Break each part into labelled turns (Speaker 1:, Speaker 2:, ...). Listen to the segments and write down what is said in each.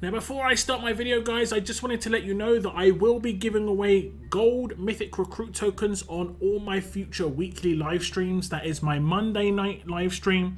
Speaker 1: Now before I start my video guys, I just wanted to let you know that I will be giving away gold mythic recruit tokens on all my future weekly live streams. That is my Monday night live stream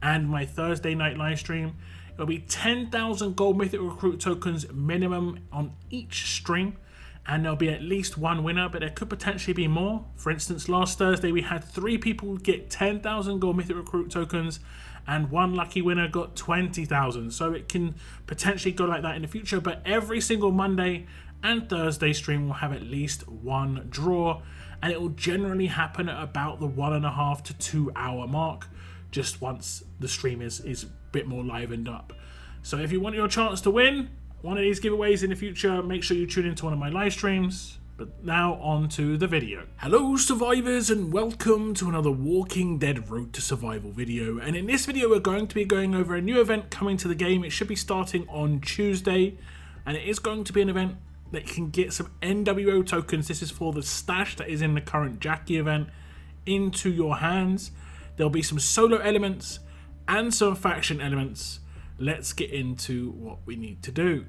Speaker 1: and my Thursday night live stream. It'll be 10,000 gold mythic recruit tokens minimum on each stream, and there'll be at least one winner, but there could potentially be more. For instance, last Thursday we had 3 people get 10,000 gold mythic recruit tokens and one lucky winner got 20,000. So it can potentially go like that in the future, but every single Monday and Thursday stream will have at least one draw, and it will generally happen at about the 1.5 to 2 hour mark, just once the stream is a bit more livened up. So if you want your chance to win one of these giveaways in the future, make sure you tune into one of my live streams. But now on to the video. Hello survivors, and welcome to another Walking Dead Road to Survival video. And in this video we're going to be going over a new event coming to the game. It should be starting on Tuesday, and it is going to be an event that can get some NWO tokens. This is for the stash that is in the current Jackie event into your hands. There'll be some solo elements and some faction elements. Let's get into what we need to do.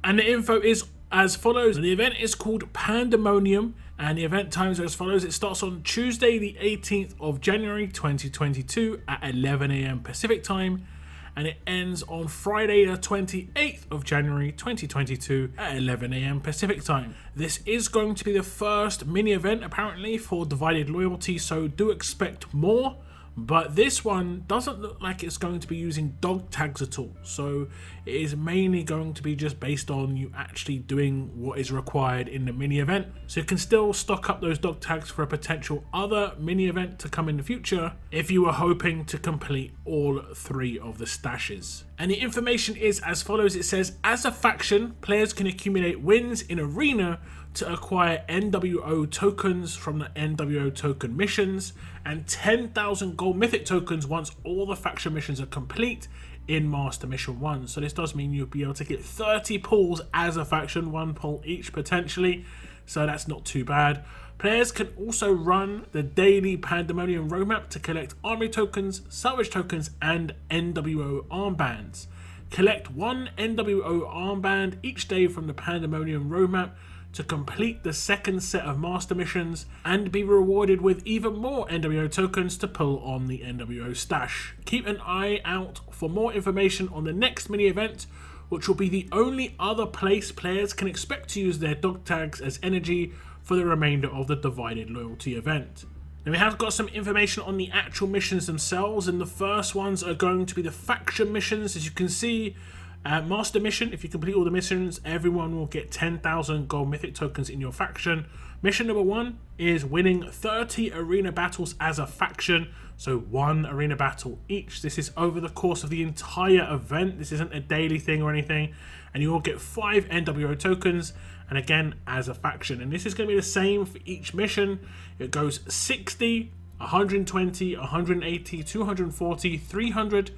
Speaker 1: And the info is as follows. The event is called Pandemonium, and the event times are as follows. It starts on Tuesday the 18th of January 2022 at 11 AM Pacific time, and it ends on Friday the 28th of January 2022 at 11 AM Pacific time. This is going to be the first mini event apparently for Divided Loyalty, so do expect more. But this one doesn't look like it's going to be using dog tags at all, so it is mainly going to be just based on you actually doing what is required in the mini event. So you can still stock up those dog tags for a potential other mini event to come in the future if you were hoping to complete all 3 of the stashes. And the information is as follows. It says, as a faction, players can accumulate wins in arena to acquire NWO tokens from the NWO token missions, and 10,000 gold mythic tokens once all the faction missions are complete in Master Mission 1. So this does mean you'll be able to get 30 pulls as a faction, 1 pull each potentially, so that's not too bad. Players can also run the daily Pandemonium roadmap to collect army tokens, salvage tokens, and NWO armbands. Collect 1 NWO armband each day from the Pandemonium roadmap to complete the second set of master missions and be rewarded with even more NWO tokens to pull on the NWO stash. Keep an eye out for more information on the next mini event, which will be the only other place players can expect to use their dog tags as energy for the remainder of the Divided Loyalty event. Now we have got some information on the actual missions themselves, and the first ones are going to be the faction missions. As you can see, Master Mission, if you complete all the missions, everyone will get 10,000 gold mythic tokens in your faction. Mission number 1 is winning 30 arena battles as a faction, so 1 arena battle each. This is over the course of the entire event. This isn't a daily thing or anything, and you will get 5 NWO tokens, and again as a faction. And this is going to be the same for each mission. It goes 60, 120, 180, 240, 300,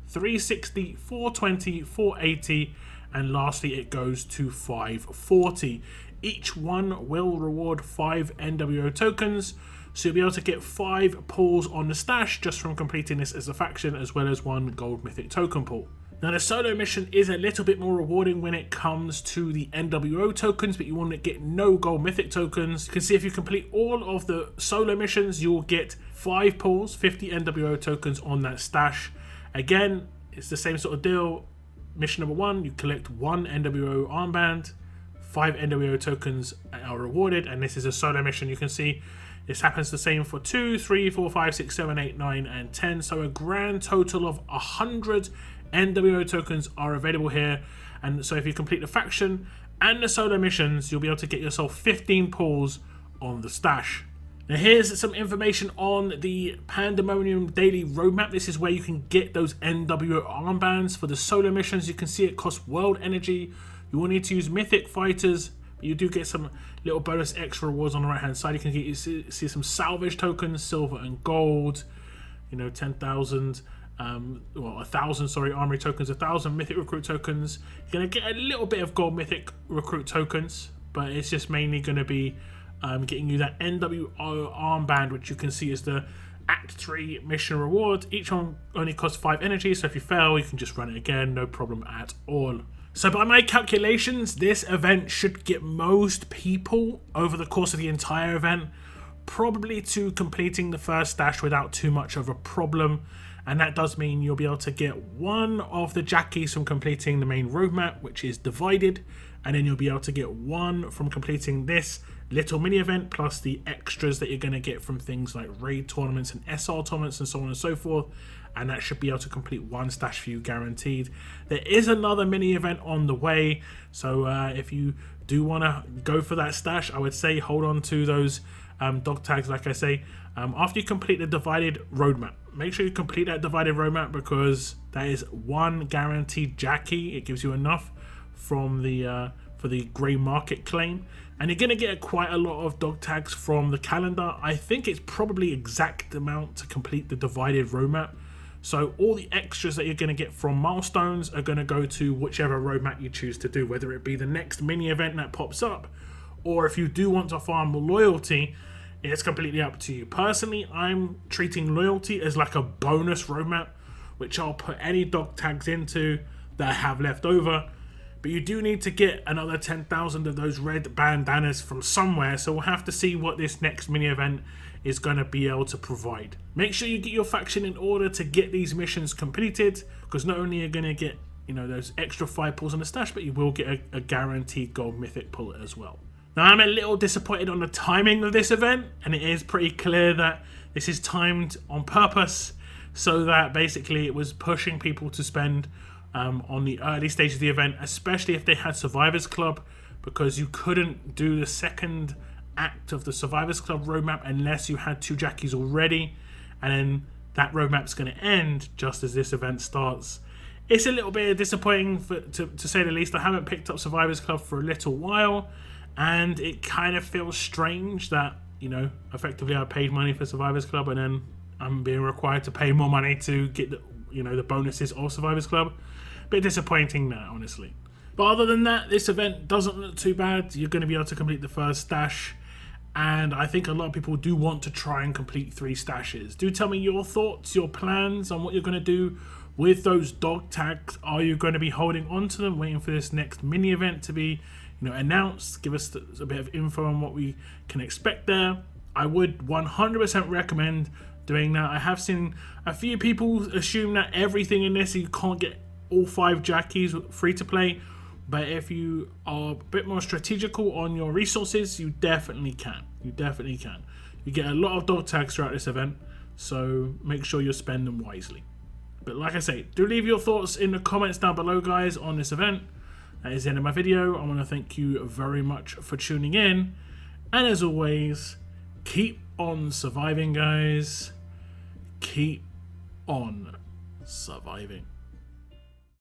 Speaker 1: 360, 420, 480, and lastly it goes to 540. Each one will reward 5 NWO tokens, so you'll be able to get 5 pulls on the stash just from completing this as a faction, as well as 1 gold mythic token pull. Now the solo mission is a little bit more rewarding when it comes to the NWO tokens, but you want to get no gold mythic tokens. You can see if you complete all of the solo missions, you will get 5 pulls, 50 NWO tokens on that stash. Again, it's the same sort of deal. Mission number 1, you collect 1 NWO armband, 5 NWO tokens are rewarded, and this is a solo mission. You can see this happens the same for 2, 3, 4, 5, 6, 7, 8, 9, and 10. So a grand total of 100 NWO tokens are available here. And so if you complete the faction and the solo missions, you'll be able to get yourself 15 pulls on the stash. Now here's some information on the Pandemonium daily roadmap. This is where you can get those NWO armbands for the solo missions. You can see it costs world energy. You will need to use mythic fighters, but you do get some little bonus extra rewards on the right hand side. You can get, see some salvage tokens, silver and gold, you know, 10,000 well, 1,000, sorry, armory tokens, 1,000 mythic recruit tokens. You're going to get a little bit of gold mythic recruit tokens, but it's just mainly going to be getting you that NWO armband, which you can see is the Act 3 mission reward. Each one only costs 5 energy, so if you fail, you can just run it again, no problem at all. So by my calculations, this event should get most people over the course of the entire event probably to completing the first stash without too much of a problem. And that does mean you'll be able to get one of the jackies from completing the main roadmap, which is divided, and then you'll be able to get one from completing this little mini event, plus the extras that you're going to get from things like raid tournaments and SR tournaments and so on and so forth. And that should be able to complete one stash for you guaranteed. There is another mini event on the way, so if you do want to go for that stash, I would say hold on to those dog tags, like I say, after you complete the divided roadmap. Make sure you complete that divided roadmap, because that is one guaranteed Jackie. It gives you enough from the for the grey market claim, and you're gonna get quite a lot of dog tags from the calendar. I think it's probably exact amount to complete the divided roadmap. So all the extras that you're going to get from milestones are going to go to whichever roadmap you choose to do, whether it be the next mini event that pops up, or if you do want to farm loyalty, it's completely up to you. Personally, I'm treating loyalty as like a bonus roadmap, which I'll put any dog tags into that I have left over. But you do need to get another 10,000 of those red bandanas from somewhere, so we'll have to see what this next mini event is going to be able to provide. Make sure you get your faction in order to get these missions completed, because not only are you going to get, you know, those extra 5 pulls on the stash, but you will get a guaranteed gold mythic pull as well. Now, I'm a little disappointed on the timing of this event, and it is pretty clear that this is timed on purpose so that basically it was pushing people to spend on the early stage of the event, especially if they had Survivors Club, because you couldn't do the second act of the Survivors Club roadmap unless you had 2 Jackies already, and then that roadmap's going to end just as this event starts. It's a little bit disappointing to say the least. I haven't picked up Survivors Club for a little while, and it kind of feels strange that, you know, effectively I paid money for Survivors Club and then I'm being required to pay more money to get the, you know, the bonuses of Survivors Club. Bit disappointing that, honestly. But other than that, this event doesn't look too bad. You're going to be able to complete the first stash, and I think a lot of people do want to try and complete 3 stashes. Do tell me your thoughts, your plans on what you're going to do with those dog tags. Are you going to be holding on to them, waiting for this next mini event to be, you know, announced? Give us a bit of info on what we can expect there. I would 100% recommend doing that. I have seen a few people assume that everything in this, you can't get all 5 Jackies free to play. But if you are a bit more strategical on your resources, you definitely can. You definitely can. You get a lot of dog tags throughout this event, so make sure you spend them wisely. But like I say, do leave your thoughts in the comments down below, guys, on this event. That is the end of my video. I want to thank you very much for tuning in. And as always, keep on surviving, guys. Keep on surviving.